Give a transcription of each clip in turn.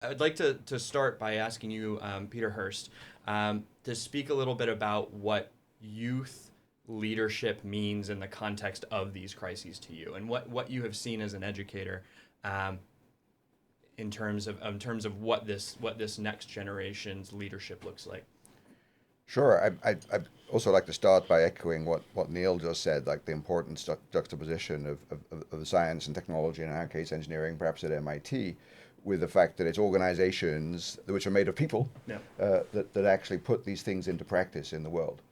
I'd like to start by asking you, Peter Hirst, to speak a little bit about what youth leadership means in the context of these crises to you, and what you have seen as an educator, in terms of what this next generation's leadership looks like. Sure. I'd also like to start by echoing what Neil just said, like the important juxtaposition of science and technology, and in our case, engineering, perhaps at MIT, with the fact that it's organizations which are made of people Yeah. that actually put these things into practice in the world.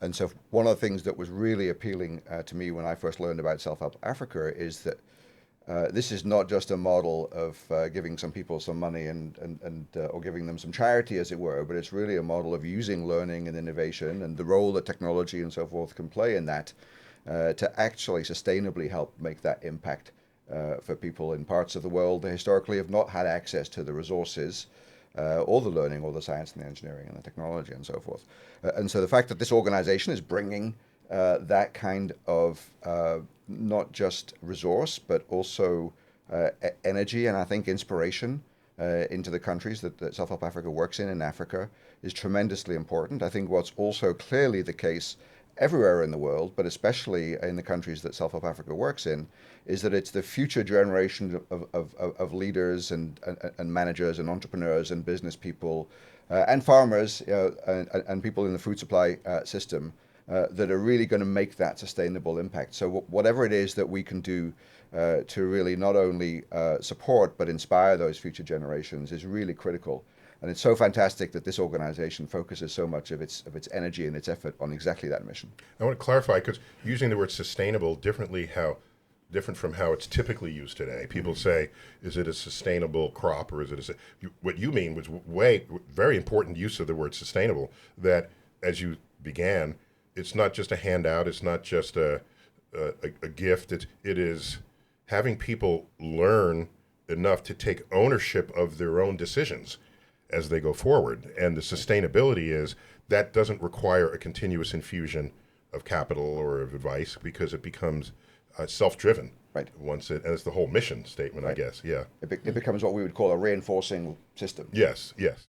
And so, one of the things that was really appealing to me when I first learned about Self Help Africa is that this is not just a model of giving some people some money and or giving them some charity, as it were, but it's really a model of using learning and innovation and the role that technology and so forth can play in that to actually sustainably help make that impact for people in parts of the world that historically have not had access to the resources or the learning or the science and the engineering and the technology and so forth. And so the fact that this organization is bringing that kind of not just resource, but also energy and I think inspiration into the countries that Self Help Africa works in Africa is tremendously important. I think what's also clearly the case everywhere in the world, but especially in the countries that Self Help Africa works in, is that it's the future generation of leaders and managers and entrepreneurs and business people and farmers and people in the food supply system that are really going to make that sustainable impact. So whatever it is that we can do to really not only support but inspire those future generations is really critical. And it's so fantastic that this organization focuses so much of its energy and its effort on exactly that mission. I want to clarify because using the word sustainable different from how it's typically used today. People say, is it a sustainable crop or is it what you mean was very important use of the word sustainable, that as you began, it's not just a handout, it's not just a gift, it is having people learn enough to take ownership of their own decisions as they go forward. And the sustainability is that doesn't require a continuous infusion of capital or of advice because it becomes self-driven. Right. And it's the whole mission statement, right. I guess. Yeah. It becomes what we would call a reinforcing system. Yes, yes.